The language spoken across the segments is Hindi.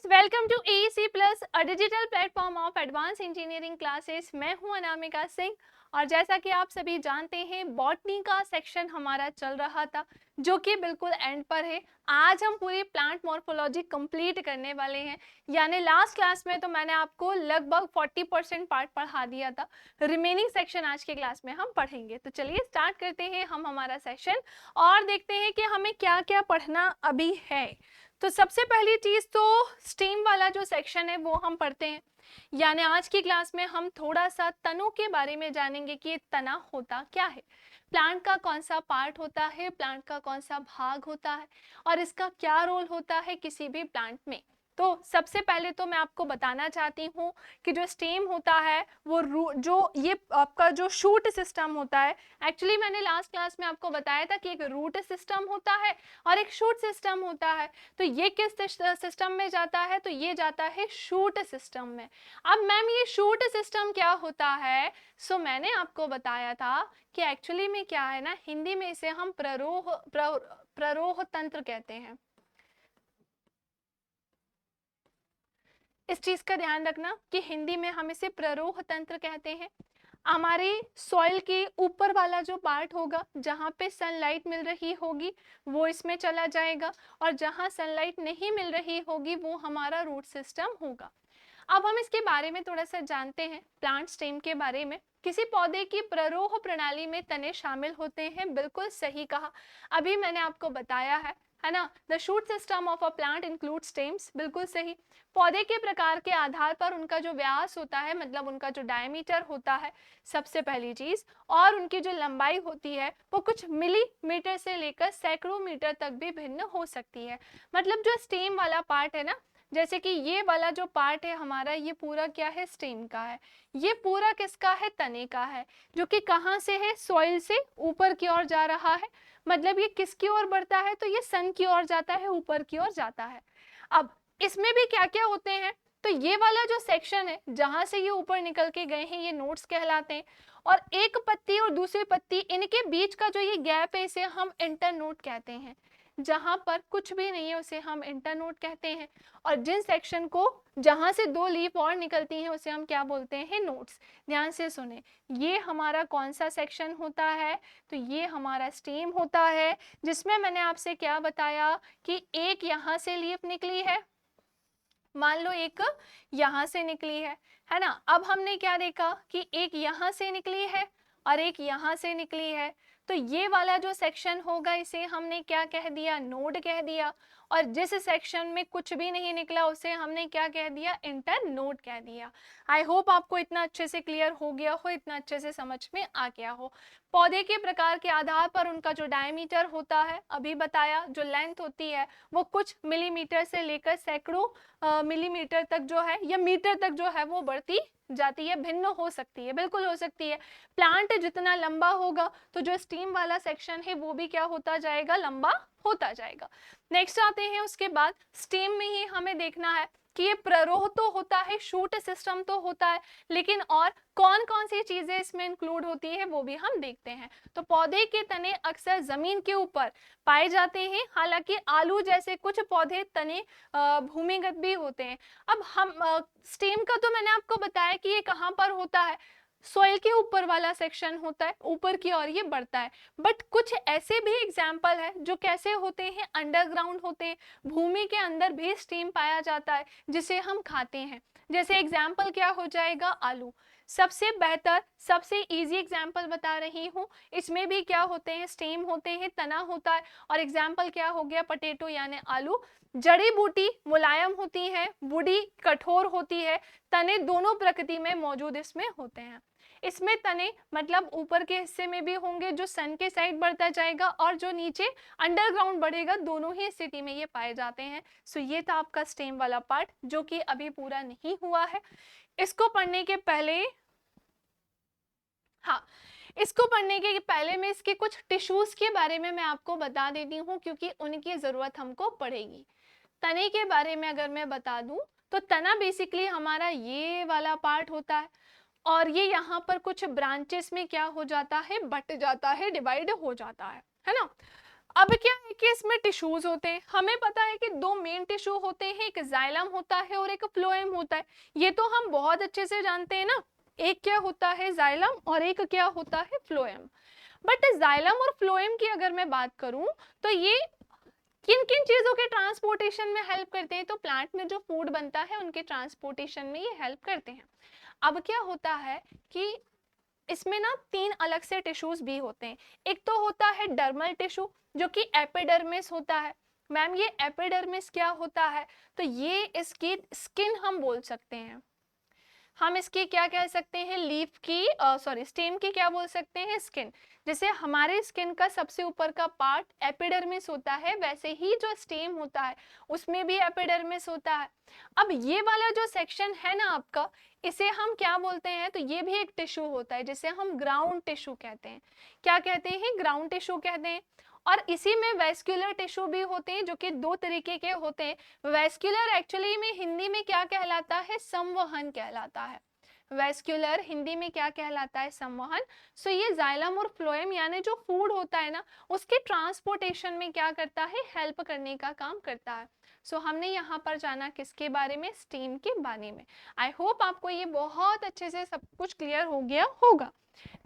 Friends, welcome to AEC plus, a digital platform of advance engineering classes. मैं हूं अनामिका सिंह और जैसा कि आप सभी जानते हैं, बॉटनी का सेक्शन हमारा चल रहा था जो कि बिल्कुल एंड पर है। आज हम पूरी प्लांट मॉर्फोलॉजी कंप्लीट करने वाले हैं। यानी लास्ट क्लास में तो मैंने आपको लगभग 40% पार्ट पढ़ा दिया था। रिमेनिंग सेक्शन आज के क्लास में हम पढ़ेंगे। तो चलिए स्टार्ट करते हैं हम हमारा सेशन और देखते हैं कि हमें क्या क्या पढ़ना अभी है। तो सबसे पहली चीज तो स्टीम वाला जो सेक्शन है वो हम पढ़ते हैं। यानी आज की क्लास में हम थोड़ा सा तनों के बारे में जानेंगे कि तना होता क्या है, प्लांट का कौन सा पार्ट होता है, प्लांट का कौन सा भाग होता है और इसका क्या रोल होता है किसी भी प्लांट में। तो सबसे पहले तो मैं आपको बताना चाहती हूँ कि जो स्टेम होता है वो जो ये आपका जो शूट सिस्टम होता है, एक्चुअली मैंने लास्ट क्लास में आपको बताया था कि एक रूट सिस्टम होता है और एक शूट सिस्टम होता है। तो ये किस सिस्टम में जाता है? तो ये जाता है शूट सिस्टम में। अब मैम ये शूट सिस्टम क्या होता है? मैंने आपको बताया था कि एक्चुअली में क्या है ना, हिंदी में इसे हम प्ररोह तंत्र कहते हैं। इस चीज का ध्यान रखना कि हिंदी में हम इसे प्ररोह तंत्र कहते हैं। हमारे सॉइल के ऊपर वाला जो पार्ट होगा, जहाँ पे सनलाइट मिल रही होगी वो इसमें चला जाएगा और जहाँ सनलाइट नहीं मिल रही होगी वो हमारा रूट सिस्टम होगा। अब हम इसके बारे में थोड़ा सा जानते हैं, प्लांट स्टेम के बारे में। किसी पौधे की प्ररोह प्रणाली में तने शामिल होते हैं, बिल्कुल सही कहा, अभी मैंने आपको बताया है ना। The shoot system of a plant include stems, बिल्कुल सही। पौधे के प्रकार के आधार पर उनका जो व्यास होता है, मतलब उनका जो डायमीटर होता है, सबसे पहली चीज, और उनकी जो लंबाई होती है वो कुछ मिलीमीटर से लेकर सैकड़ों मीटर तक भी भिन्न हो सकती है। मतलब जो स्टेम वाला पार्ट है ना, जैसे कि ये वाला जो पार्ट है हमारा, ये पूरा क्या है? स्टेम का है। ये पूरा किसका है? तने का है, जो कि कहाँ से है? सॉइल से ऊपर की ओर जा रहा है। मतलब ये किसकी ओर बढ़ता है? तो ये सन की ओर जाता है, ऊपर की ओर जाता है। अब इसमें भी क्या क्या होते हैं? तो ये वाला जो सेक्शन है जहां से ये ऊपर निकल के गए हैं, ये नोड्स कहलाते हैं। और एक पत्ती और दूसरी पत्ती, इनके बीच का जो ये गैप है इसे हम इंटरनोड कहते हैं। जहां पर कुछ भी नहीं है उसे हम इंटरनोड कहते हैं। और जिन सेक्शन को, जहां से दो लीफ और निकलती हैं, उसे हम क्या बोलते हैं? नोड्स। ध्यान से सुने, ये हमारा कौन सा सेक्शन होता है? तो ये हमारा स्टेम होता है, जिसमें मैंने आपसे क्या बताया कि एक यहाँ से लीफ निकली है, मान लो एक यहाँ से निकली है ना। अब हमने क्या देखा कि एक यहाँ से निकली है और एक यहाँ से निकली है। तो ये वाला जो सेक्शन होगा इसे हमने क्या कह दिया? नोड कह दिया। और जिस सेक्शन में कुछ भी नहीं निकला उसे हमने क्या कह दिया? इंटर नोड कह दिया। आई होप आपको इतना अच्छे से क्लियर हो गया हो, इतना अच्छे से समझ में आ गया हो। पौधे के प्रकार के आधार पर उनका जो डायमीटर होता है, अभी बताया, जो लेंथ होती है वो कुछ मिलीमीटर से लेकर सैकड़ों मिलीमीटर तक जो है या मीटर तक जो है वो बढ़ती जाती है, भिन्न हो सकती है, बिल्कुल हो सकती है। प्लांट जितना लंबा होगा तो जो स्टीम वाला सेक्शन है वो भी क्या होता जाएगा? लंबा होता जाएगा। नेक्स्ट आते हैं, उसके बाद स्टीम में ही हमें देखना है कि ये प्ररोह तो होता है, शूट सिस्टम तो होता है, लेकिन और कौन कौन सी चीजें इसमें इंक्लूड होती है वो भी हम देखते हैं। तो पौधे के तने अक्सर जमीन के ऊपर पाए जाते हैं, हालांकि आलू जैसे कुछ पौधे तने भूमिगत भी होते हैं। अब हम स्टेम का तो मैंने आपको बताया कि ये कहाँ पर होता है, सोइल के ऊपर वाला सेक्शन होता है, ऊपर की ओर ये बढ़ता है। बट कुछ ऐसे भी एग्जाम्पल है जो कैसे होते हैं? अंडरग्राउंड होते हैं, भूमि के अंदर भी स्टीम पाया जाता है जिसे हम खाते हैं। जैसे एग्जाम्पल क्या हो जाएगा? आलू। सबसे बेहतर, सबसे इजी एग्जाम्पल बता रही हूँ। इसमें भी क्या होते हैं? स्टेम होते हैं, तना होता है। और एग्जाम्पल क्या हो गया? पोटैटो यानी आलू। जड़ी बूटी मुलायम होती है, बूटी कठोर होती है, तने दोनों प्रकृति में मौजूद इसमें होते हैं। इसमें तने मतलब ऊपर के हिस्से में भी होंगे जो सन के साइड बढ़ता जाएगा, और जो नीचे अंडरग्राउंड बढ़ेगा, दोनों ही स्थिति में ये पाए जाते हैं। सो ये था आपका स्टेम वाला पार्ट जो कि अभी पूरा नहीं हुआ है। इसको पढ़ने के पहले, हाँ, इसको पढ़ने के पहले मैं इसके कुछ टिश्यूज के बारे में मैं आपको बता देती हूँ, क्योंकि उनकी जरूरत हमको पड़ेगी। तने के बारे में अगर मैं बता दूं तो तना बेसिकली हमारा ये वाला पार्ट होता है, और ये यहाँ पर कुछ ब्रांचेस में क्या हो जाता है? बट जाता है, डिवाइड हो जाता है ना। अब क्या है कि इसमें टिश्यूज होते हैं, हमें पता है कि दो मेन टिश्यू होते हैं, एक जाइलम होता है और एक फ्लोएम होता है, ये तो हम बहुत अच्छे से जानते हैं ना। एक क्या होता है जाइलम और एक क्या होता है फ्लोएम। बट जाइलम और फ्लोएम की अगर मैं बात करूं तो ये किन किन चीजों के ट्रांसपोर्टेशन में हेल्प करते हैं, तो प्लांट में जो फूड बनता है उनके ट्रांसपोर्टेशन में ये हेल्प करते हैं। अब क्या होता है कि इसमें ना तीन अलग से टिश्यूज भी होते हैं। एक तो होता है डर्मल टिश्यू जो कि एपिडर्मिस होता है। मैम ये एपिडर्मिस क्या होता है, तो ये इसकी स्किन हम बोल सकते हैं। हम इसकी क्या कह सकते हैं, लीफ की सॉरी स्टेम की क्या बोल सकते हैं, स्किन। जैसे हमारे स्किन का सबसे ऊपर का पार्ट एपिडर्मिस होता है, वैसे ही जो स्टेम होता है उसमें भी एपिडर्मिस होता है। अब ये वाला जो सेक्शन है ना आपका, इसे हम क्या बोलते हैं, तो ये भी एक टिश्यू होता है जिसे हम ग्राउंड टिश्यू कहते हैं। क्या कहते हैं, ग्राउंड टिश्यू कहते हैं। और इसी में वेस्क्यूलर टिश्यू भी होते हैं जो कि दो तरीके के होते हैं। वेस्क्यूलर एक्चुअली में हिंदी में क्या कहलाता है, संवहन कहलाता है। वेस्क्यूलर हिंदी में क्या कहलाता है, संवहन। सो ये जाइलम और फ्लोएम यानी जो फूड होता है ना उसके ट्रांसपोर्टेशन में क्या करता है, हेल्प करने का काम करता है। सो हमने यहाँ पर जाना किसके बारे में, स्टीम के बारे में। आई होप आपको ये बहुत अच्छे से सब कुछ क्लियर हो गया होगा।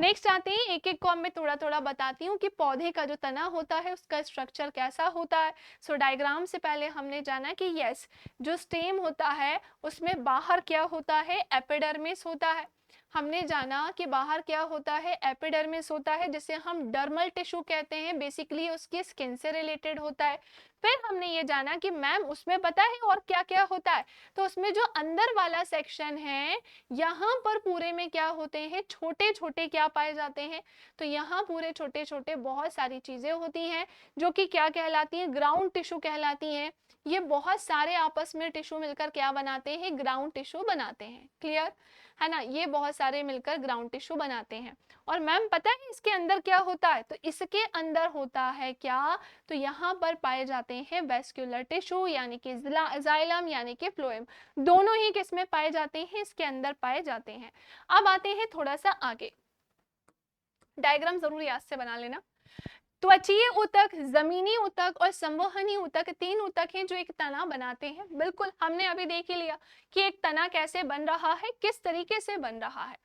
नेक्स्ट आते हैं, एक एक को मैं थोड़ा थोड़ा बताती हूँ कि पौधे का जो तना होता है उसका स्ट्रक्चर कैसा होता है। सो डायग्राम से पहले हमने जाना कि यस, जो स्टेम होता है उसमें बाहर क्या होता है, एपिडर्मिस होता है। हमने जाना कि बाहर क्या होता है, एपिडर्मिस होता है, जिसे हम डर्मल टिश्यू कहते हैं, बेसिकली उसकी स्किन से रिलेटेड होता है। फिर हमने ये जाना कि मैम उसमें पता है और क्या क्या होता है, तो उसमें जो अंदर वाला सेक्शन है यहाँ पर पूरे में क्या होते हैं, छोटे छोटे क्या पाए जाते हैं, तो यहाँ पूरे छोटे छोटे बहुत सारी चीजें होती हैं जो कि क्या कहलाती हैं, ग्राउंड टिश्यू कहलाती हैं। ये बहुत सारे आपस में टिश्यू मिलकर क्या बनाते हैं, ग्राउंड टिश्यू बनाते हैं। क्लियर है ना, ये बहुत सारे मिलकर ग्राउंड टिश्यू बनाते हैं। और मैम पता है इसके अंदर क्या होता है, तो इसके अंदर होता है क्या, तो यहाँ पर पाए जाते हैं वेस्क्यूलर टिश्यू यानी कि जाइलम यानी कि फ्लोएम। दोनों ही किसमें पाए जाते हैं, इसके अंदर पाए जाते हैं। अब आते हैं थोड़ा सा आगे, डायग्राम जरूर याद से बना लेना। त्वचीय ऊतक, जमीनी ऊतक और संवहनी ऊतक, तीन ऊतक हैं जो एक तना बनाते हैं। बिल्कुल हमने अभी देख ही लिया कि एक तना कैसे बन रहा है, किस तरीके से बन रहा है।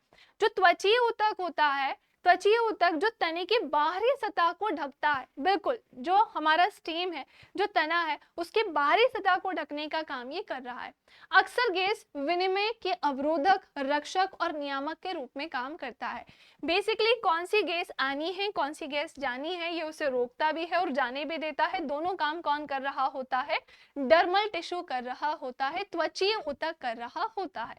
जो त्वचीय ऊतक होता है, त्वचीय ऊतक जो तने की बाहरी सतह को ढकता है, बिल्कुल जो हमारा स्टेम है, जो तना है उसके बाहरी सतह को ढकने का काम ये कर रहा है। अक्सर गैस विनिमय के अवरोधक, रक्षक और नियामक के रूप में काम करता है। बेसिकली कौन सी गैस आनी है, कौन सी गैस जानी है, ये उसे रोकता भी है और जाने भी देता है। दोनों काम कौन कर रहा होता है, डर्मल टिश्यू कर रहा होता है, त्वचीय ऊतक कर रहा होता है।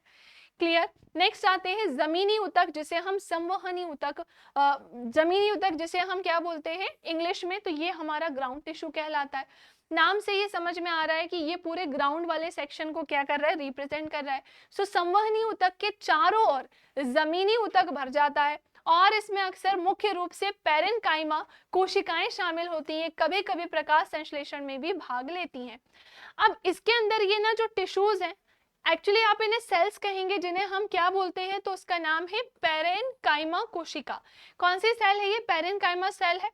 क्लियर। नेक्स्ट आते हैं जमीनी ऊतक जिसे हम संवहनी ऊतक, जमीनी ऊतक जिसे हम क्या बोलते हैं इंग्लिश में, तो ये हमारा ग्राउंड टिश्यू कहलाता है। नाम से ये समझ में आ रहा है कि ये पूरे ग्राउंड वाले सेक्शन को क्या कर रहा है, रिप्रेजेंट कर रहा है। सो संवहनी ऊतक के चारों ओर जमीनी ऊतक भर जाता है और इसमें अक्सर मुख्य रूप से पैरेन्काइमा कोशिकाएं शामिल होती हैं, कभी कभी प्रकाश संश्लेषण में भी भाग लेती हैं। अब इसके अंदर ये ना जो टिश्यूज हैं, एक्चुअली आप इन्हें सेल्स कहेंगे जिन्हें हम क्या बोलते हैं, तो उसका नाम है पैरेन्काइमा कोशिका। कौन सी सेल है ये, पैरेन्काइमा सेल है।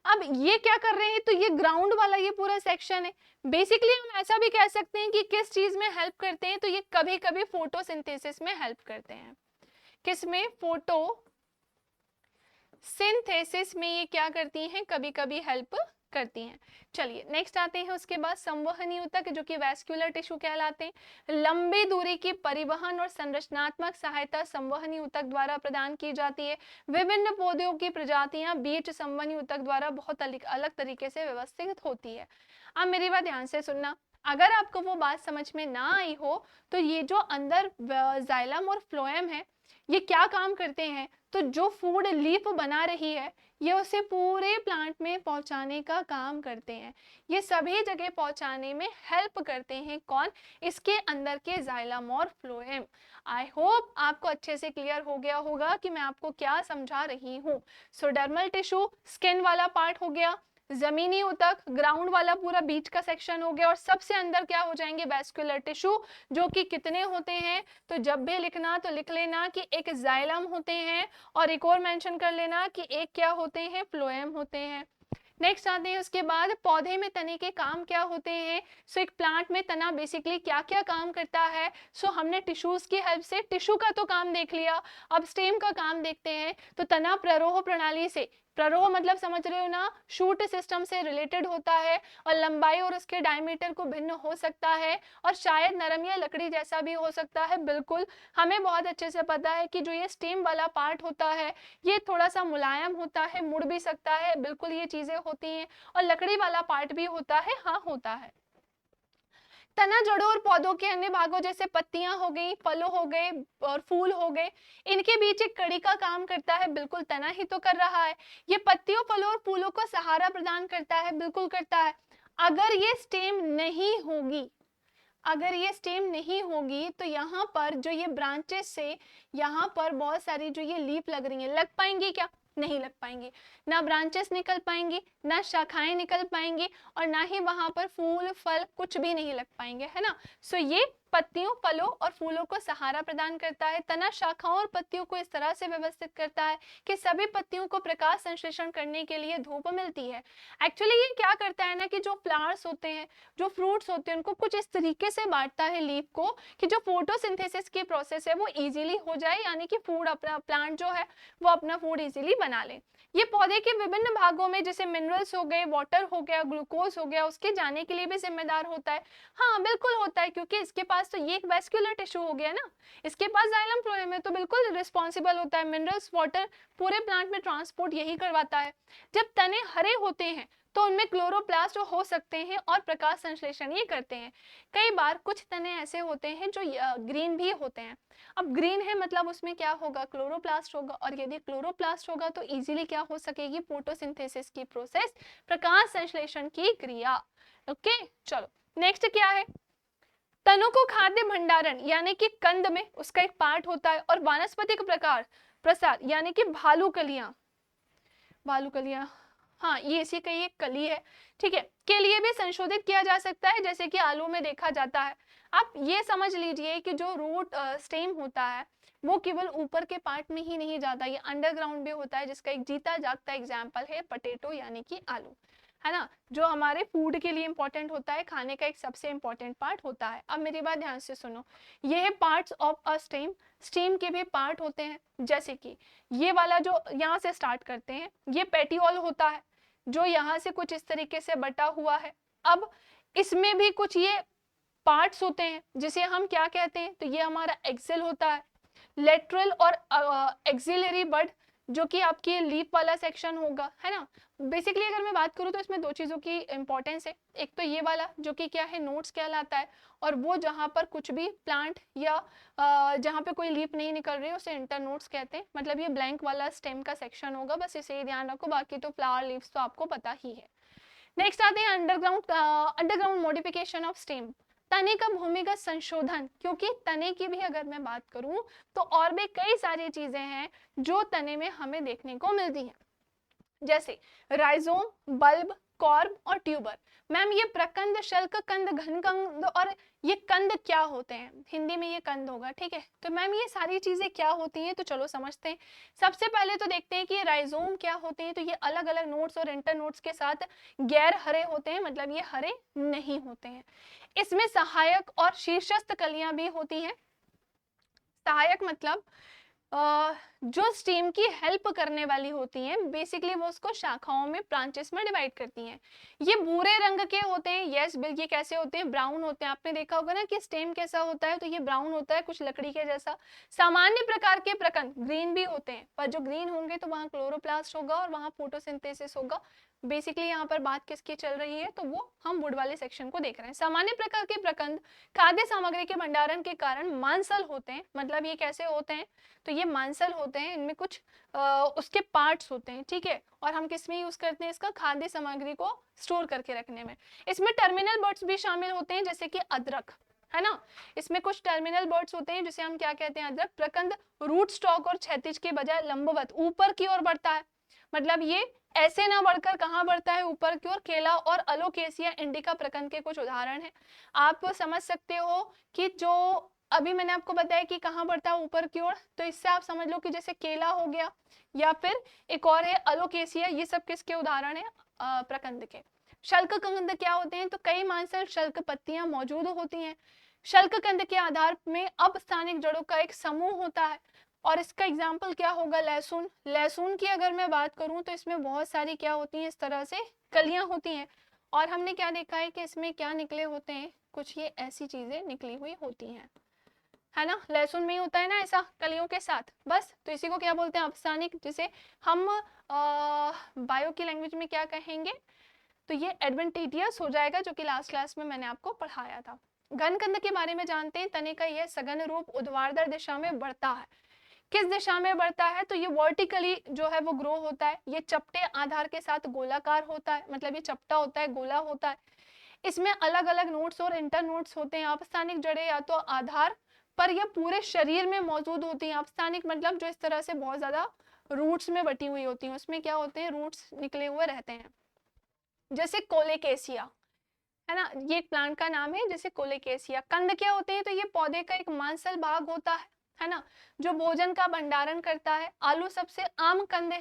अब ये क्या कर रहे हैं, तो ये ग्राउंड वाला ये पूरा सेक्शन है। बेसिकली हम ऐसा भी कह सकते हैं कि किस चीज में हेल्प करते हैं, तो ये कभी कभी फोटोसिंथेसिस में हेल्प करते हैं। किसमें, फोटोसिंथेसिस में ये क्या करती हैं, कभी कभी हेल्प करती हैं। चलिए नेक्स्ट आते हैं, उसके बाद संवहनी ऊतक जो कि वैस्कुलर टिश्यू कहलाते हैं। लंबी दूरी की परिवहन और संरचनात्मक सहायता संवहनी ऊतक द्वारा प्रदान की जाती है। विभिन्न पौधों की प्रजातियां बीज संवहनी ऊतक द्वारा बहुत अलग तरीके से व्यवस्थित होती है। अब मेरी बात ध्यान से सुनना, अगर आपको वो बात समझ में ना आई हो तो ये जो अंदर जाइलम और फ्लोएम है ये क्या काम करते हैं, तो जो फूड लीफ बना रही है ये उसे पूरे प्लांट में पहुंचाने का काम करते हैं। ये सभी जगह पहुंचाने में हेल्प करते हैं, कौन, इसके अंदर के जाइलम और फ्लोएम। आई होप आपको अच्छे से क्लियर हो गया होगा कि मैं आपको क्या समझा रही हूँ। सो डर्मल टिश्यू स्किन वाला पार्ट हो गया, जमीनी ऊतक ग्राउंड वाला पूरा बीच का सेक्शन हो गया, और सबसे अंदर क्या हो जाएंगे, वैस्कुलर टिश्यू, जो कि कितने होते हैं, तो जब भी लिखना तो लिख लेना कि एक जाइलम होते हैं और एक और मेंशन कर लेना कि एक क्या होते हैं, फ्लोएम होते हैं। नेक्स्ट आते हैं उसके बाद पौधे में तने के काम क्या होते हैं। सो एक प्लांट में तना बेसिकली क्या क्या काम करता है। सो हमने टिश्यूज की हेल्प से टिश्यू का तो काम देख लिया, अब स्टेम का काम देखते हैं। तो तना प्ररोह प्रणाली से, प्ररोह मतलब समझ रहे हो ना, शूट सिस्टम से रिलेटेड होता है और लंबाई और उसके डायमीटर को भिन्न हो सकता है और शायद नरम या लकड़ी जैसा भी हो सकता है। बिल्कुल हमें बहुत अच्छे से पता है कि जो ये स्टेम वाला पार्ट होता है ये थोड़ा सा मुलायम होता है, मुड़ भी सकता है, बिल्कुल ये चीजें होती हैं। और लकड़ी वाला पार्ट भी होता है, हाँ होता है। तना जड़ों और पौधों के अन्य भागों जैसे पत्तियां हो गई, फलों हो गए और फूल हो गए, इनके बीच एक कड़ी का काम करता है। बिल्कुल तना ही तो कर रहा है। ये पत्तियों, फलों और फूलों को सहारा प्रदान करता है, बिल्कुल करता है। अगर ये स्टेम नहीं होगी, अगर ये स्टेम नहीं होगी तो यहाँ पर जो ये ब्रांचेस से यहाँ पर बहुत सारी जो ये लीफ लग रही है, लग पाएंगी क्या? नहीं लग पाएंगी। ना ब्रांचेस निकल पाएंगी, ना शाखाएं निकल पाएंगी और ना ही वहां पर फूल फल कुछ भी नहीं लग पाएंगे, है ना। सो ये पत्तियों, फलों और फूलों को सहारा प्रदान करता है। तना शाखाओं और पत्तियों को इस तरह से व्यवस्थित करता है कि सभी पत्तियों को प्रकाश संश्लेषण करने के लिए धूप मिलती है। एक्चुअली ये क्या करता है ना कि जो फ्लावर्स होते हैं, जो फ्रूट्स होते हैं, उनको कुछ इस तरीके से बांटता है लीफ को कि जो फोटोसिंथेसिस की प्रोसेस है वो इजीली हो जाए, यानी कि फूड अपना, प्लांट जो है वो अपना फूड इजीली बना ले। ये पौधे के विभिन्न भागों में जैसे मिनरल्स हो गए, वाटर हो गया, ग्लूकोज हो गया, उसके जाने के लिए भी जिम्मेदार होता है। हाँ बिल्कुल होता है, क्योंकि इसके पास तो ये एक वेस्क्यूलर टिश्यू हो गया ना, इसके पास जाइलम फ्लोएम है, तो बिल्कुल रिस्पॉन्सिबल होता है। मिनरल्स, वाटर पूरे प्लांट में ट्रांसपोर्ट यही करवाता है। जब तने हरे होते हैं तो उनमें क्लोरोप्लास्ट हो सकते हैं और प्रकाश संश्लेषण ये करते हैं। कई बार कुछ तने ऐसे होते हैं जो ग्रीन भी होते हैं। अब ग्रीन है मतलब उसमें क्या होगा, क्लोरोप्लास्ट होगा, और यदि क्लोरोप्लास्ट होगा तो इजीली क्या हो सकेगी, फोटोसिंथेसिस की प्रोसेस, प्रकाश संश्लेषण की क्रिया। ओके चलो नेक्स्ट क्या है। तनों को खाद्य भंडारण यानी कि कंद में उसका एक पार्ट होता है और वानस्पतिक प्रकार प्रसार यानी कि भालू कलियां, हाँ ये इसी का एक कली है, ठीक है, के लिए भी संशोधित किया जा सकता है, जैसे कि आलू में देखा जाता है। आप ये समझ लीजिए कि जो रूट स्टेम होता है वो केवल ऊपर के पार्ट में ही नहीं जाता, ये अंडरग्राउंड भी होता है, जिसका एक जीता जागता एग्जाम्पल है पोटैटो यानी कि आलू, है ना, जो हमारे फूड के लिए इंपॉर्टेंट होता है, खाने का एक सबसे इंपॉर्टेंट पार्ट होता है। अब मेरी बात ध्यान से सुनो, ये है parts of a stem. Stem के भी पार्ट होते हैं, जैसे कि ये वाला जो यहाँ से स्टार्ट करते हैं, ये पेटियोल होता है जो यहाँ से कुछ इस तरीके से बटा हुआ है। अब इसमें भी कुछ ये पार्ट्स होते हैं जिसे हम क्या कहते हैं, तो ये हमारा एक्सेल होता है, लेटरल और एक्सिलरी बड, जो कि आपकी लीफ वाला सेक्शन होगा, है ना। बेसिकली अगर मैं बात करूँ तो इसमें दो चीजों की इंपॉर्टेंस है, एक तो ये वाला जो कि क्या है, नोट्स कहलाता है, और वो जहाँ पर कुछ भी प्लांट या जहाँ पे कोई लीफ नहीं निकल रही है उसे इंटर नोट्स कहते हैं, मतलब ये ब्लैंक वाला स्टेम का सेक्शन होगा, बस इसे ही ध्यान रखो, बाकी तो फ्लावर लीव्स तो आपको पता ही है। नेक्स्ट आते हैं अंडरग्राउंड मॉडिफिकेशन ऑफ स्टेम, तने का भूमिगत संशोधन, क्योंकि तने की भी अगर मैं बात करूं तो और भी कई सारी चीजें हैं जो तने में हमें देखने को मिलती हैं, जैसे राइजोम, बल्ब, कॉर्ब और ट्यूबर। मैम ये प्रकंद, शल्क कंद, घन कंद और ये कंद क्या होते हैं, हिंदी में ये कंद होगा, ठीक है। तो मैम ये सारी चीजें क्या होती हैं, तो चलो समझते हैं। सबसे पहले तो देखते हैं कि ये राइजोम क्या होते हैं, तो ये अलग अलग नोड्स और इंटर नोड्स के साथ गैर हरे होते हैं, मतलब ये हरे नहीं होते हैं। इसमें सहायक और शीर्षस्थ कलियां भी होती हैं। सहायक मतलब जो स्टेम की हेल्प करने वाली होती हैं, बेसिकली वो उसको शाखाओं में, ब्रांचेस में डिवाइड करती हैं। ये भूरे रंग के होते हैं, यस ये कैसे होते हैं, ब्राउन होते हैं। आपने देखा होगा ना कि स्टेम कैसा होता है, तो ये ब्राउन होता है, कुछ लकड़ी के जैसा। सामान्य प्रकार के प्रकंद ग्रीन भी होते हैं, पर जो ग्रीन होंगे तो वहाँ क्लोरोप्लास्ट होगा और वहाँ फोटोसिंथेसिस होगा। बेसिकली यहाँ पर बात किसकी चल रही है, तो वो हम वुड वाले सेक्शन को देख रहे हैं। सामान्य प्रकार के प्रकंद खाद्य सामग्री के भंडारण के कारण मांसल होते हैं, मतलब ये कैसे होते हैं, तो ये मांसल होते हैं, इनमें कुछ उसके पार्ट्स होते हैं, ठीक है, और हम किस में यूज करते हैं इसका, खाद्य सामग्री को स्टोर करके रखने में। इसमें टर्मिनल बर्ड्स भी शामिल होते हैं, जैसे कि अदरक, है ना, इसमें कुछ टर्मिनल बर्ड्स होते हैं जिसे हम क्या कहते हैं, अदरक। प्रकंद रूट स्टॉक और क्षैतिज के बजाय लंबवत ऊपर की ओर बढ़ता है, मतलब ये ऐसे ना बढ़कर कहाँ बढ़ता है, ऊपर की ओर। केला और अलोकेसिया इंडिका प्रकंद के कुछ उदाहरण हैं। आप समझ सकते हो कि जो अभी मैंने आपको बताया कि कहाँ बढ़ता है, ऊपर की ओर, तो इससे आप समझ लो कि जैसे केला हो गया या फिर एक और है अलोकेसिया, ये सब किसके उदाहरण है, प्रकंद के। शल्ककंद क्या होते हैं? तो कई मांसल शल्क पत्तियां मौजूद होती हैं। शल्ककंद के आधार में अपस्थानिक जड़ों का एक समूह होता है और इसका एग्जाम्पल क्या होगा? लहसुन। लहसुन की अगर मैं बात करूं तो इसमें बहुत सारी क्या होती हैं? इस तरह से कलियां होती हैं और हमने क्या देखा है कि इसमें क्या निकले होते हैं? कुछ ये ऐसी चीजें निकली हुई होती हैं, है ना। लहसुन में ही होता है ना ऐसा कलियों के साथ, बस। तो इसी को क्या बोलते हैं? अपस्थानिक, जिसे हम बायो की लैंग्वेज में क्या कहेंगे? तो ये एडवेंटिटियस हो जाएगा, जो कि लास्ट क्लास में मैंने आपको पढ़ाया था। घनकंद के बारे में जानते हैं। तने का यह सघन रूप ऊर्ध्वाधर दिशा में बढ़ता है। किस दिशा में बढ़ता है? तो ये वर्टिकली जो है वो ग्रो होता है। ये चपटे आधार के साथ गोलाकार होता है, मतलब ये चपटा होता है, गोला होता है। इसमें अलग अलग नोड्स और इंटर नोड्स होते हैं। अपस्थानिक जड़ें या तो आधार पर या पूरे शरीर में मौजूद होती हैं। अपस्थानिक मतलब जो इस तरह से बहुत ज्यादा रूट्स में बटी हुई होती हैं, उसमें क्या होते हैं? रूट्स निकले हुए रहते हैं, जैसे कोलेकेसिया, है ना। ये एक प्लांट का नाम है, जैसे कोलेकेसिया। कंद क्या होते हैं? तो ये पौधे का एक मांसल भाग होता है ना, जो भोजन का भंडारण करता है। आलू सबसे आम कंद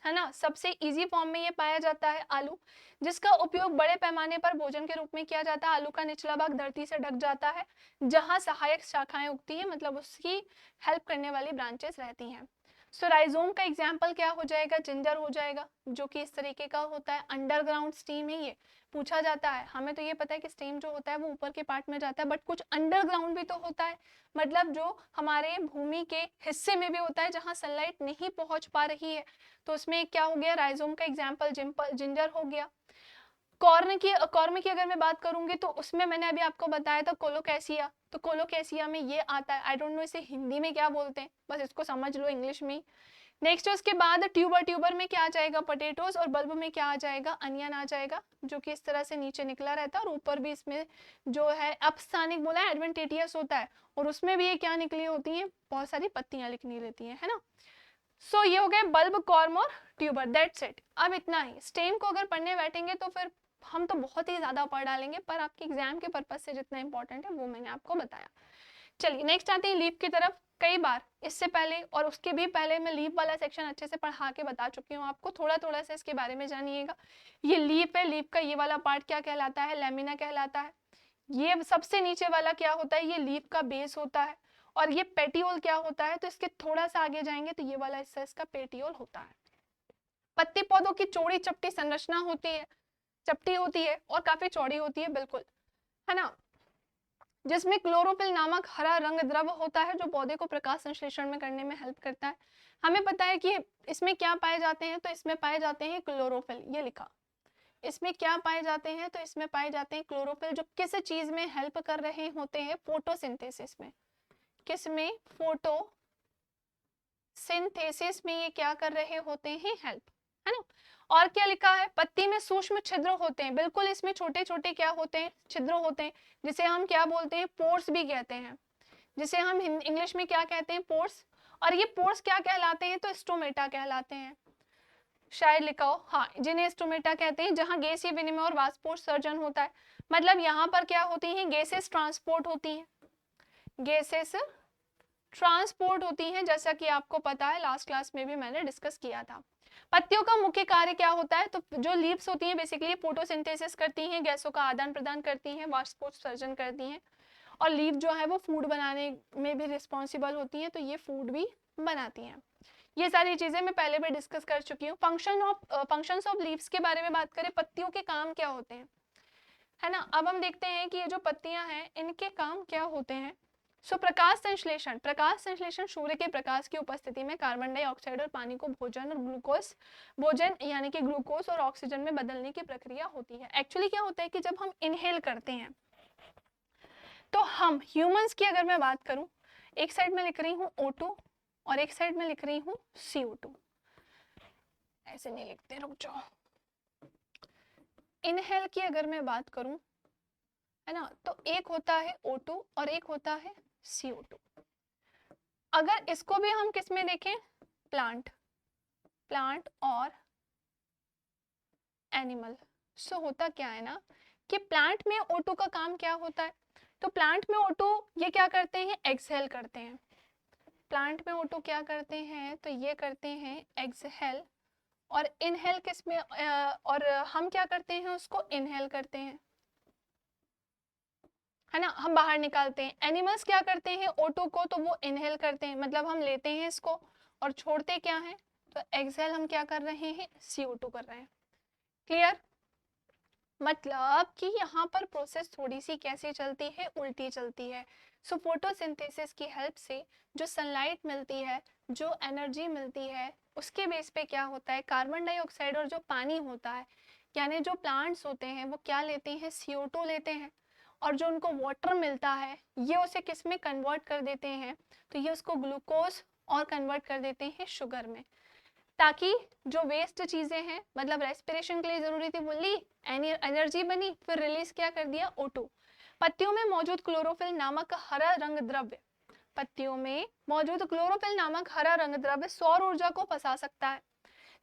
है ना, सबसे इजी फॉर्म में ये पाया जाता है आलू, जिसका उपयोग बड़े पैमाने पर भोजन के रूप में किया जाता है। आलू का निचला भाग धरती से ढक जाता है, जहां सहायक शाखाएं उगती है, मतलब उसकी हेल्प करने वाली ब्रांचेस रहती हैं। सो राइजोम का एग्जाम्पल क्या हो जाएगा? जिंजर हो जाएगा, जो कि इस तरीके का होता है। अंडरग्राउंड स्टीम है, ये पूछा जाता है। हमें तो ये पता है कि स्टेम जो होता है वो ऊपर के पार्ट में जाता है, बट कुछ अंडरग्राउंड भी तो होता है, मतलब जो हमारे भूमि के हिस्से में भी होता है, जहां सनलाइट नहीं पहुंच पा रही है। तो उसमें क्या हो गया? राइजोम का एग्जाम्पल जिंजर हो गया। कॉर्न की अगर मैं बात करूंगी तो उसमें मैंने अभी आपको बताया था कोलोकेसिया। तो कोलोकेसिया में ये आता है, आई डोंट नो इसे हिंदी में क्या बोलते हैं, बस इसको समझ लो इंग्लिश में। नेक्स्ट उसके बाद ट्यूबर। ट्यूबर में क्या आ जाएगा? पोटैटोज। और बल्ब में क्या आ जाएगा? अनियन आ जाएगा, जो कि इस तरह से नीचे निकला रहता है और ऊपर भी इसमें जो है अपस्थानिक बोला है, एडवेंटिटियस होता है, और उसमें भी ये क्या निकली होती हैं? बहुत सारी पत्तियां निकली रहती हैं, है ना। सो ये हो गए बल्ब, कॉर्म और ट्यूबर, दैट्स इट। अब इतना ही। स्टेम को अगर पढ़ने बैठेंगे तो फिर हम तो बहुत ही ज्यादा पढ़ डालेंगे, पर आपके एग्जाम के पर्पज से जितना इंपॉर्टेंट है वो मैंने आपको बताया। चलिए नेक्स्ट आते हैं लीफ की तरफ। कई बार इससे पहले और उसके भी पहले मैं लीफ वाला सेक्शन अच्छे से पढ़ा के बता चुकी हूँ आपको, थोड़ा थोड़ा सा इसके बारे में जानिएगा। ये लीफ है, लीफ का ये वाला पार्ट क्या कहलाता है? लैमिना कहलाता है। ये सबसे नीचे वाला क्या होता है? ये लीफ का बेस होता है। और ये पेटियोल क्या होता है? तो इसके थोड़ा सा आगे जाएंगे तो ये वाला हिस्सा इसका पेटियोल होता है। पत्ती पौधों की चौड़ी चपटी संरचना होती है, चपटी होती है और काफी चौड़ी होती है, बिल्कुल, है ना, जिसमें क्लोरोफिल नामक हरा रंग द्रव होता है, जो पौधे को प्रकाश संश्लेषण में करने में हेल्प करता है। हमें पता है कि इसमें क्या पाए जाते हैं? तो इसमें पाए जाते हैं क्लोरोफिल, ये लिखा। इसमें क्या पाए जाते हैं? तो इसमें पाए जाते हैं क्लोरोफिल, जो किस चीज में हेल्प कर रहे होते हैं? फोटोसिंथेसिस में। किस में? फोटोसिंथेसिस में ये क्या कर रहे होते हैं? हेल्प, है ना। और क्या लिखा है? पत्ती में सूक्ष्म छिद्र होते हैं, बिल्कुल, इसमें छोटे छोटे क्या होते हैं? छिद्र होते हैं, जिसे हम क्या बोलते हैं? पोर्स भी कहते हैं, जिसे हम इंग्लिश में क्या कहते हैं? पोर्स। और ये पोर्स क्या कहलाते हैं? तो स्टोमेटा कहलाते हैं, शायद लिखा हो, हाँ, जिन्हें स्टोमेटा कहते हैं, जहां गैसीय विनिमय और वाष्पोत्सर्जन होता है। मतलब यहाँ पर क्या होती हैं? गैसेस ट्रांसपोर्ट होती हैं, गैसेस ट्रांसपोर्ट होती हैं, जैसा कि आपको पता है लास्ट क्लास में भी मैंने डिस्कस किया था। पत्तियों का मुख्य कार्य क्या होता है? तो जो लीव्स होती हैं बेसिकली फोटोसिंथेसिस करती हैं, गैसों का आदान प्रदान करती हैं, वाष्पोत्सर्जन करती हैं, और लीव जो है वो फूड बनाने में भी रिस्पॉन्सिबल होती हैं, तो ये फूड भी बनाती हैं। ये सारी चीजें मैं पहले भी डिस्कस कर चुकी हूँ। फंक्शंस ऑफ लीव्स के बारे में बात करें, पत्तियों के काम क्या होते हैं, है ना। अब हम देखते हैं कि ये जो पत्तियां हैं इनके काम क्या होते हैं। सो प्रकाश संश्लेषण। प्रकाश संश्लेषण सूर्य के प्रकाश की उपस्थिति में कार्बन डाइऑक्साइड और पानी को भोजन यानी कि ग्लूकोज और ऑक्सीजन में बदलने की प्रक्रिया होती है। एक्चुअली क्या होता है कि जब हम इनहेल करते हैं तो हम ह्यूमंस की अगर मैं बात करूं, एक साइड में लिख रही हूँ O2 और एक साइड में लिख रही हूँ CO2, ऐसे नहीं लिखते, रुक जाओ। इनहेल की अगर मैं बात करूं, है ना, तो एक होता है O2 और एक होता है CO2। अगर इसको भी हम किस में देखें? प्लांट और एनिमल। सो होता क्या है ना कि प्लांट में O2 का काम क्या होता है? तो प्लांट में O2 ये क्या करते हैं? एक्सहेल करते हैं। प्लांट में O2 क्या करते हैं? तो ये करते हैं एक्सहेल, और इनहेल किस में और हम क्या करते हैं, उसको इनहेल करते हैं, है ना, हम बाहर निकालते हैं। एनिमल्स क्या करते हैं, O2 को तो वो इनहेल करते हैं, मतलब हम लेते हैं इसको और छोड़ते क्या है, तो एक्सहेल हम क्या कर रहे हैं, CO2 कर रहे हैं। क्लियर? मतलब कि यहाँ पर प्रोसेस थोड़ी सी कैसे चलती है, उल्टी चलती है। सो फोटोसिंथेसिस की हेल्प से जो सनलाइट मिलती है, जो एनर्जी मिलती है, उसके बेस पे क्या होता है, कार्बन डाइऑक्साइड और जो पानी होता है, यानी जो प्लांट्स होते हैं वो क्या लेते हैं, CO2 लेते हैं, और जो उनको वाटर मिलता है ये उसे किस में कन्वर्ट कर देते हैं, तो ये उसको ग्लूकोज और कन्वर्ट कर देते हैं शुगर में, ताकि जो वेस्ट चीजें हैं, मतलब रेस्पिरेशन के लिए जरूरी थी वो ली, एनर्जी बनी, फिर रिलीज क्या कर दिया, O2। पत्तियों में मौजूद क्लोरोफिल नामक हरा रंग द्रव्य, पत्तियों में मौजूद क्लोरोफिल नामक हरा रंग द्रव्य सौर ऊर्जा को फंसा सकता है,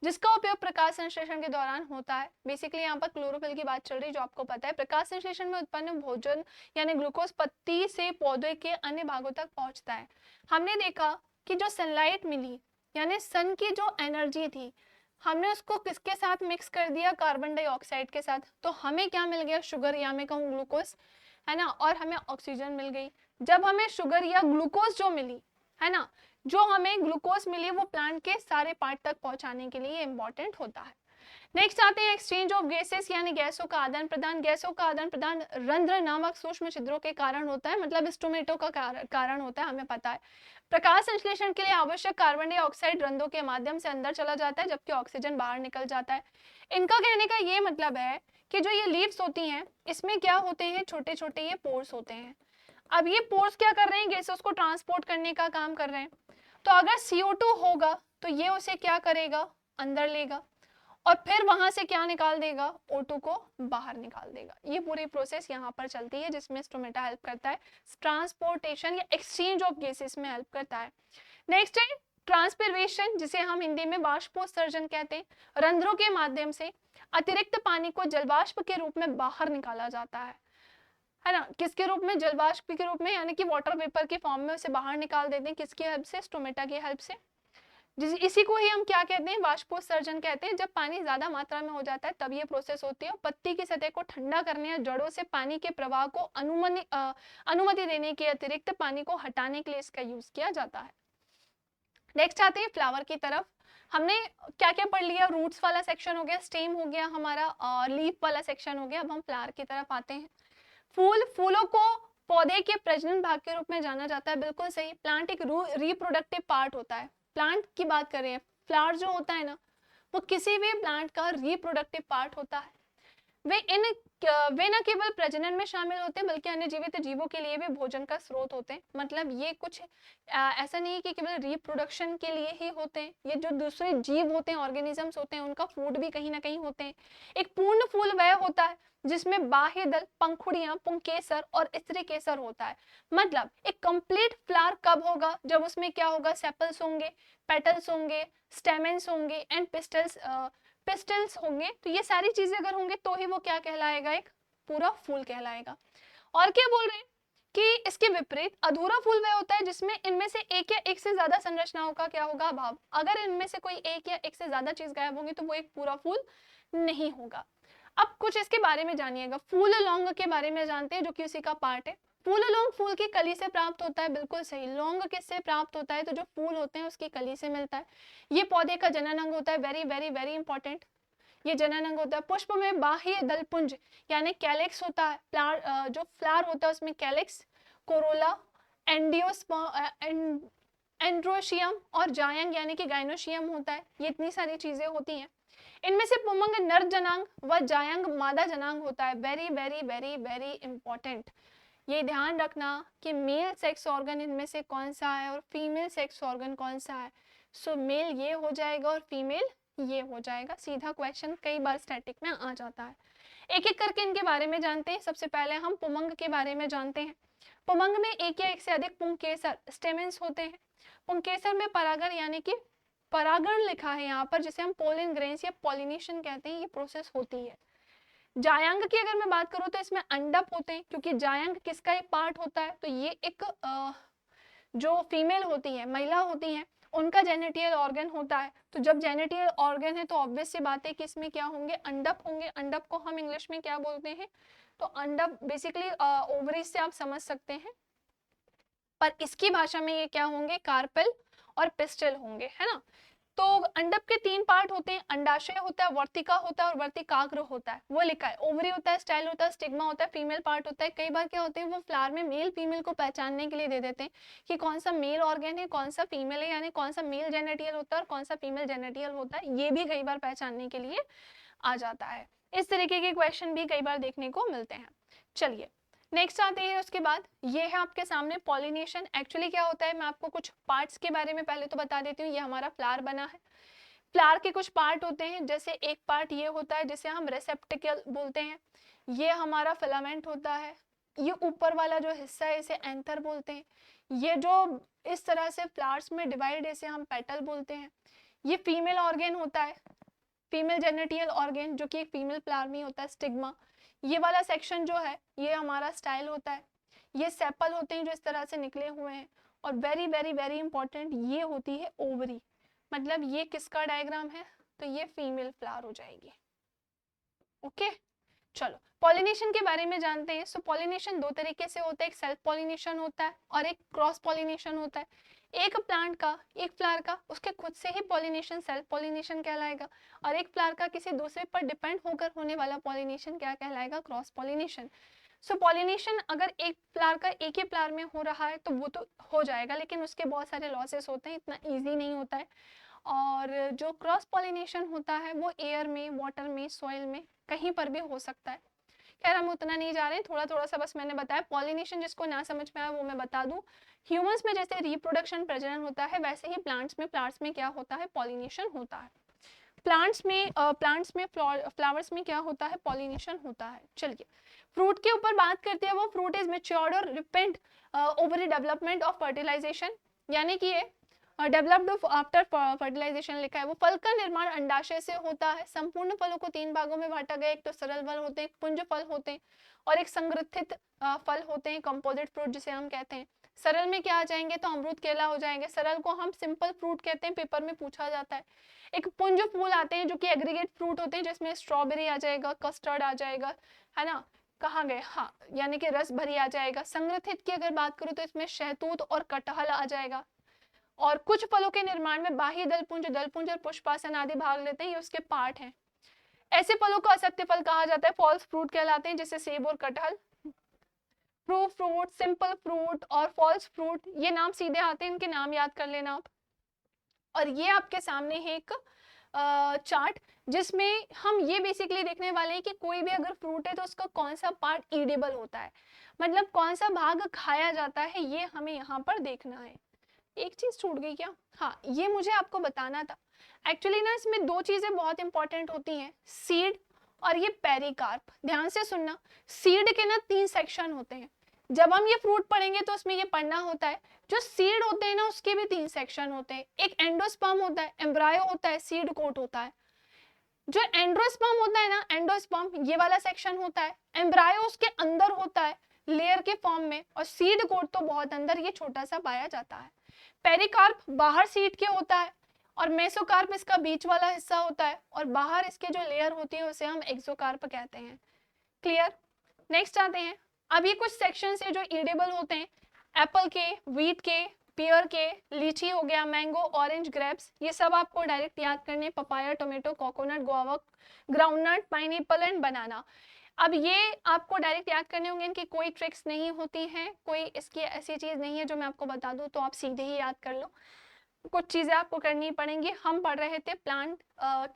जिसका उपयोग प्रकाश संश्लेषण के दौरान होता है। बेसिकली यहाँ पर क्लोरोफिल की बात चल रही है, जो आपको पता है। प्रकाश संश्लेषण में उत्पन्न भोजन यानी ग्लूकोज पत्ती से पौधे के अन्य भागों तक पहुंचता है। हमने देखा कि जो सनलाइट मिली, यानी सन की जो एनर्जी थी, हमने उसको किसके साथ मिक्स कर दिया, कार्बन डाइऑक्साइड के साथ, तो हमें क्या मिल गया, शुगर या मैं कहूँ ग्लूकोज, है ना, और हमें ऑक्सीजन मिल गई। जब हमें शुगर या ग्लूकोज जो मिली, है ना, जो हमें ग्लूकोज मिली, वो प्लांट के सारे पार्ट तक पहुंचाने के लिए इंपॉर्टेंट होता है। नेक्स्ट आते हैं एक्सचेंज ऑफ गैसेस, यानी गैसों का आदान प्रदान। गैसों का आदान प्रदान रंध्र नामक सूक्ष्म छिद्रों के कारण होता है, मतलब स्टोमेटो का कारण होता है, हमें पता है। प्रकाश संश्लेषण के लिए आवश्यक कार्बन डाइऑक्साइड रंध्रों के माध्यम से अंदर चला जाता है, जबकि ऑक्सीजन बाहर निकल जाता है। इनका कहने का ये मतलब है कि जो ये लीव्स होती हैं, इसमें क्या होते हैं, छोटे छोटे ये पोर्स होते हैं। अब ये पोर्स क्या कर रहे हैं, गैसेस को ट्रांसपोर्ट करने का काम कर रहे हैं। तो अगर CO2 होगा तो ये उसे क्या करेगा, अंदर लेगा, और फिर वहां से क्या निकाल देगा, O2 को बाहर निकाल देगा। ये पूरी प्रोसेस यहाँ पर चलती है, जिसमें स्टोमेटा हेल्प करता है, ट्रांसपोर्टेशन या एक्सचेंज ऑफ गैसेस में हेल्प करता है। नेक्स्ट है ट्रांसपिरेशन, जिसे हम हिंदी में बाष्पोत्सर्जन कहते हैं। रंध्रों के माध्यम से अतिरिक्त पानी को जलवाष्प के रूप में बाहर निकाला जाता है ना, किसके रूप में, जलवाष्प के रूप में, यानी कि वाटर वेपर के फॉर्म में उसे बाहर निकाल देते हैं, किसकी हेल्प से, स्टोमेटा की हेल्प से। इसी को ही हम क्या कहते हैं, बाष्पोत्सर्जन कहते हैं। जब पानी ज्यादा मात्रा में हो जाता है तब ये प्रोसेस होती है। पत्ती की सतह को ठंडा करने या जड़ों से पानी के प्रवाह को अनुमति देने के अतिरिक्त पानी को हटाने के लिए इसका यूज किया जाता है। नेक्स्ट आते हैं फ्लावर की तरफ। हमने क्या क्या पढ़ लिया, रूट्स वाला सेक्शन हो गया, स्टेम हो गया हमारा, और लीफ वाला सेक्शन हो गया। अब हम फ्लावर की तरफ आते हैं। फूलों को पौधे के प्रजनन भाग के रूप में जाना जाता है, बिल्कुल सही। प्लांट एक रिप्रोडक्टिव पार्ट होता है, प्लांट की बात कर रहे हैं। फ्लावर जो होता है ना, वो किसी भी प्लांट का रिप्रोडक्टिव पार्ट होता है। वे न केवल प्रजनन में शामिल होते हैं, बल्कि अन्य जीवित जीवों के लिए भी भोजन का स्रोत होते हैं। मतलब ये कुछ ऐसा नहीं है कि केवल रिप्रोडक्शन के लिए ही होते हैं, ये जो दूसरे जीव होते हैं, ऑर्गेनिजम्स होते हैं, उनका फूड भी कहीं ना कहीं होते हैं। एक पूर्ण फूल वह होता है जिसमें बाह्य दल, पंखुड़ियां, पुंकेसर और स्त्री केसर होता है। मतलब एक कंप्लीट फ्लावर कब होगा, जब उसमें क्या होगा, सेपल्स होंगे, पेटल्स होंगे, स्टेमेंस होंगे एंड पिस्टल्स होंगे। तो ये सारी चीजें अगर होंगे तो ही वो क्या कहलाएगा, एक पूरा फूल कहलाएगा। और क्या बोल रहे हैं कि इसके विपरीत अधूरा फूल वह होता है जिसमें इनमें से एक या एक से ज्यादा संरचनाओं का क्या होगा, अभाव। अगर इनमें से कोई एक या एक से ज्यादा चीज गायब होगी तो वो एक पूरा फूल नहीं होगा। अब कुछ इसके बारे में जानिएगा। फूल लौंग के बारे में जानते हैं, जो कि उसी का पार्ट है। फूल लौंग फूल की कली से प्राप्त होता है, बिल्कुल सही। लौंग किससे प्राप्त होता है, तो जो फूल होते हैं उसकी कली से मिलता है। ये पौधे का जनन अंग होता है, वेरी वेरी वेरी इंपॉर्टेंट। ये जनन अंग होता है। पुष्प में बाह्य दलपुंज यानी कैलेक्स होता है। जो फ्लावर होता है उसमें कैलेक्स, कोरोला, एंड्रोशियम और जायंग यानी कि गाइनोशियम होता है। ये इतनी सारी चीजें होती हैं। इनमें से पुमंग नर जनांग व जायंग मादा जनांग होता है। Very very very very important. ये ध्यान रखना कि मेल सेक्स ऑर्गन इनमें से कौन सा है और फीमेल सेक्स ऑर्गन कौन सा है। सो मेल ये हो जाएगा और फीमेल ये हो जाएगा। सीधा क्वेश्चन कई बार स्टैटिक में आ जाता है। एक एक करके इनके बारे में जानते हैं। सबसे पहले हम पुमंग के बारे में जानते हैं। पुमंग में एक या एक से अधिक पुंकेसर स्टेमेंस होते हैं। पुंकेसर में परागण यानी कि परागण लिखा है यहाँ पर, जिसे हम पोलिन ग्रेन्स या पॉलिनेशन कहते हैं, ये प्रोसेस होती है। जायंग की अगर मैं बात करूं तो इसमें अंडप होते हैं, क्योंकि जायंग किसका एक पार्ट होता है, तो ये एक जो फीमेल होती है, महिला होती है, उनका जेनेटियल ऑर्गन होता है। तो जब जेनेटियल ऑर्गन है तो ऑब्वियस सी बात है कि इसमें क्या होंगे, अंडक होंगे। अंडक को हम इंग्लिश में क्या बोलते हैं, तो अंडक बेसिकली ओवरीज से आप समझ सकते हैं, पर इसकी भाषा में ये क्या होंगे, कार्पेल और पिस्टल होंगे, है ना। तो अंडक के 3 पार्ट होते हैं, अंडाशय होता है, वर्तिका होता है और वर्तिकाग्र होता है, वो लिखा है। ओवरी होता है, स्टाइल होता है, स्टिग्मा होता है, फीमेल पार्ट होता है। कई बार क्या होते हैं, वो फ्लावर में मेल फीमेल को पहचानने के लिए दे देते हैं कि कौन सा मेल ऑर्गन है, कौन सा फीमेल है, यानी कौन सा मेल जेनेटियल होता है और कौन सा फीमेल जेनेटियल होता है, ये भी कई बार पहचानने के लिए आ जाता है। इस तरीके के क्वेश्चन भी कई बार देखने को मिलते हैं। चलिए नेक्स्ट आते हैं, उसके बाद ये है आपके सामने पॉलिनेशन। एक्चुअली क्या होता है, मैं आपको कुछ पार्ट्स के बारे में पहले तो बता देती हूँ। ये हमारा फ्लावर बना है, फ्लावर के कुछ पार्ट होते हैं, जैसे एक पार्ट ये होता है जिसे हम रेसेप्टिकल बोलते हैं, ये हमारा फिलामेंट होता है, ये ऊपर वाला जो हिस्सा है इसे एंथर बोलते हैं, ये जो इस तरह से फ्लावर्स में डिवाइड इसे हम पेटल बोलते हैं। ये फीमेल ऑर्गन होता है, फीमेल जेनेटियल ऑर्गन, जो कि एक फीमेल फ्लावर में होता है, स्टिग्मा। ये वाला सेक्शन जो है ये हमारा स्टाइल होता है। ये सेपल होते हैं जो इस तरह से निकले हुए हैं। और वेरी वेरी वेरी इंपॉर्टेंट ये होती है ओवरी, मतलब ये किसका डायग्राम है, तो ये फीमेल फ्लावर हो जाएगी। ओके चलो पॉलिनेशन के बारे में जानते हैं। सो पॉलिनेशन 2 तरीके से होता है, एक सेल्फ पॉलिनेशन होता है और एक क्रॉस पॉलिनेशन होता है। एक प्लांट का, एक फ्लावर का उसके खुद से ही पॉलिनेशन सेल्फ पॉलिनेशन कहलाएगा, और एक फ्लावर का किसी दूसरे पर डिपेंड होकर होने वाला पॉलिनेशन क्या कहलाएगा, क्रॉस पॉलिनेशन। सो पॉलिनेशन अगर एक फ्लावर का एक ही फ्लावर में हो रहा है तो वो तो हो जाएगा, लेकिन उसके बहुत सारे लॉसेस होते हैं, इतना ईजी नहीं होता है। और जो क्रॉस पॉलिनेशन होता है वो एयर में, वाटर में, सॉइल में, कहीं पर भी हो सकता है। खैर हम उतना नहीं जा रहे, थोड़ा थोड़ा सा बस मैंने बताया। पॉलिनेशन जिसको ना समझ में आया वो मैं बता दूं, ह्यूमंस में जैसे रिप्रोडक्शन प्रजनन होता है, वैसे ही प्लांट्स में, फ्लावर्स में क्या होता है, पॉलिनेशन होता है। प्लांट्स में फ्लावर्स में क्या होता है, पॉलिनेशन होता है। चलिए फ्रूट के ऊपर बात करते हैं। वो फ्रूट इज मैच्योर्ड और ripened over a development of fertilisation, यानी कि ये डेवलप्ड आफ्टर फर्टिलाइजेशन लिखा है। वो फल का निर्माण अंडाशय से होता है। संपूर्ण फलों को 3 भागों में बांटा गया, एक तो सरल फल होते हैं, पुंज फल होते हैं, और एक संग्रथित फल होते हैं, कंपोजिट फ्रूट जिसे हम कहते हैं। सरल में क्या आ जाएंगे, तो अमरूद, केला हो जाएंगे। सरल को हम सिंपल फ्रूट कहते हैं, पेपर में पूछा जाता है। एक पुंज फूल आते हैं जो कि एग्रीगेट फ्रूट होते हैं, जिसमें स्ट्रॉबेरी आ जाएगा, कस्टर्ड आ जाएगा, है ना, कहाँ गए, हाँ, यानी कि रस भरी आ जाएगा। संग्रथित की अगर बात करूँ तो इसमें शहतूत और कटहल आ जाएगा। और कुछ फलों के निर्माण में बाह्य दलपुंज और पुष्पासन आदि भाग लेते हैं, ये उसके पार्ट हैं। ऐसे फलों को असत्य फल कहा जाता है, फॉल्स फ्रूट कहलाते हैं, जैसे सेब और कटहल। ट्रू फ्रूट, सिंपल फ्रूट और फॉल्स फ्रूट, ये नाम सीधे आते हैं, इनके नाम याद कर लेना आप। और ये आपके सामने है एक चार्ट, जिसमें हम ये बेसिकली देखने वाले हैं कि कोई भी अगर फ्रूट है तो उसका कौन सा पार्ट ईडेबल होता है, मतलब कौन सा भाग खाया जाता है, ये हमें यहाँ पर देखना है। एक चीज छूट गई क्या, हाँ, ये मुझे आपको बताना था। एक्चुअली ना इसमें 2 चीजें बहुत इंपॉर्टेंट होती हैं, सीड और ये पेरिकार्प। ध्यान से सुनना, सीड के ना 3 सेक्शन होते हैं। जब हम ये फ्रूट पढ़ेंगे तो उसमें ये पढ़ना होता है। जो सीड होते हैं ना उसके भी 3 सेक्शन होते हैं। एक एंडोस्पर्म होता है, एम्ब्रायो होता है, सीड कोट होता है। जो एंड्रोस्पर्म होता है ना, एंडोस्पर्म ये वाला सेक्शन होता है, एम्ब्रायो उसके अंदर होता है लेयर के फॉर्म में, और सीड कोट तो बहुत अंदर, ये छोटा सा पाया जाता है। पेरिकार्प बाहर सीड के होता है, और मेसोकार्प इसका बीच वाला हिस्सा होता है, और बाहर इसके जो लेयर होती है उसे हम एक्सोकार्प कहते हैं। क्लियर। नेक्स्ट आते हैं, अब ये कुछ सेक्शन है जो ईडेबल होते हैं, एप्पल के, व्हीट के, पेयर के, लीची हो गया, मैंगो, ऑरेंज, ग्रेप्स, ये सब आपको डायरेक्ट याद करने, papaya, tomato, coconut, guava, groundnut, pineapple and banana. अब ये आपको डायरेक्ट याद करने होंगे, इनकी कोई ट्रिक्स नहीं होती हैं, कोई इसकी ऐसी चीज नहीं है जो मैं आपको बता दूं तो आप सीधे ही याद कर लो। कुछ चीजें आपको करनी पड़ेंगी। हम पढ़ रहे थे प्लांट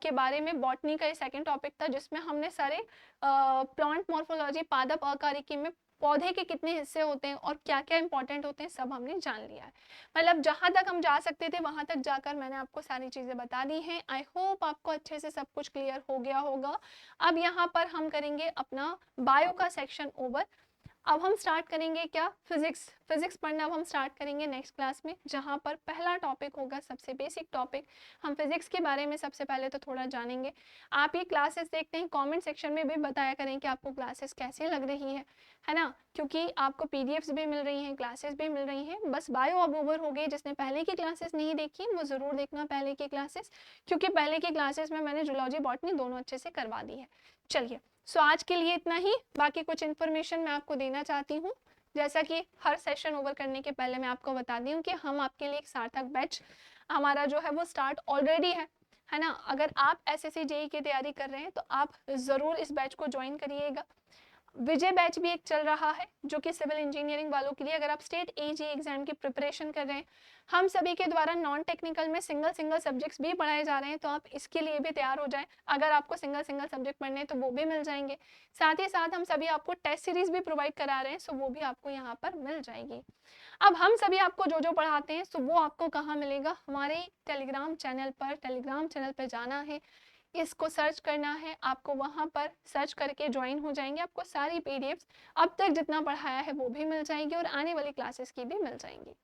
के बारे में, बॉटनी का ये सेकंड टॉपिक था, जिसमें हमने सारे प्लांट मॉर्फोलॉजी, पादप अकारिकी में पौधे के कितने हिस्से होते हैं और क्या क्या इंपॉर्टेंट होते हैं सब हमने जान लिया है। मतलब जहां तक हम जा सकते थे वहां तक जाकर मैंने आपको सारी चीजें बता दी हैं। आई होप आपको अच्छे से सब कुछ क्लियर हो गया होगा। अब यहाँ पर हम करेंगे अपना बायो का सेक्शन ओवर। अब हम स्टार्ट करेंगे क्या, फिजिक्स पढ़ना अब हम स्टार्ट करेंगे नेक्स्ट क्लास में, जहाँ पर पहला टॉपिक होगा सबसे बेसिक टॉपिक। हम फिजिक्स के बारे में सबसे पहले तो थोड़ा जानेंगे। आप ये क्लासेस देखते हैं, कमेंट सेक्शन में भी बताया करें कि आपको क्लासेस कैसी लग रही है ना, क्योंकि आपको पीडीएफ्स भी मिल रही हैं, क्लासेस भी मिल रही हैं। बस बायो अब ओवर हो गई, जिसने पहले की क्लासेस नहीं देखी वो ज़रूर देखना पहले की क्लासेस, क्योंकि पहले की क्लासेस में मैंने जूलॉजी बॉटनी दोनों अच्छे से करवा दी है। चलिए, सो आज के लिए इतना ही। बाकी कुछ इन्फॉर्मेशन मैं आपको देना चाहती हूँ, जैसा कि हर सेशन ओवर करने के पहले मैं आपको बता दी हूँ कि हम आपके लिए एक सार्थक बैच हमारा जो है वो स्टार्ट ऑलरेडी है ना। अगर आप एसएससी जेई की तैयारी कर रहे हैं तो आप ज़रूर इस बैच को ज्वाइन करिएगा। विजय बैच भी एक चल रहा है जो कि सिविल इंजीनियरिंग वालों के लिए, अगर आप स्टेट एजी एग्जाम की प्रिपरेशन कर रहे हैं, हम सभी के द्वारा नॉन टेक्निकल में सिंगल सब्जेक्ट्स भी पढ़ाए जा रहे हैं, तो आप इसके लिए भी तैयार हो जाएं। अगर आपको सिंगल सब्जेक्ट पढ़ने हैं तो वो भी मिल जाएंगे। साथ ही साथ हम सभी आपको टेस्ट सीरीज भी प्रोवाइड करा रहे हैं, सो वो भी आपको यहाँ पर मिल जाएगी। अब हम सभी आपको जो जो पढ़ाते हैं सो वो आपको कहाँ मिलेगा, हमारे टेलीग्राम चैनल पर जाना है, इसको सर्च करना है, आपको वहाँ पर सर्च करके ज्वाइन हो जाएंगे। आपको सारी पीडीएफ्स अब तक जितना पढ़ाया है वो भी मिल जाएगी और आने वाली क्लासेस की भी मिल जाएंगी।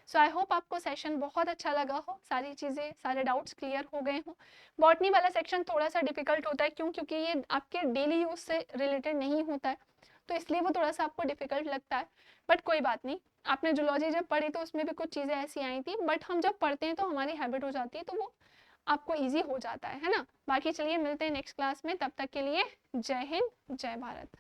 सो आई होप आपको सेशन बहुत अच्छा लगा हो, सारी चीज़ें सारे डाउट्स क्लियर हो गए हों। बॉटनी वाला सेक्शन थोड़ा सा डिफिकल्ट होता है, क्योंकि ये आपके डेली यूज से रिलेटेड नहीं होता है, तो इसलिए वो थोड़ा सा आपको डिफिकल्ट लगता है। बट कोई बात नहीं, आपने जूलॉजी जब पढ़ी तो उसमें भी कुछ चीज़ें ऐसी आई थी, बट हम जब पढ़ते हैं तो हमारी हैबिट हो जाती है, तो वो आपको इजी हो जाता है ना। बाकी चलिए मिलते हैं नेक्स्ट क्लास में, तब तक के लिए जय हिंद जय भारत।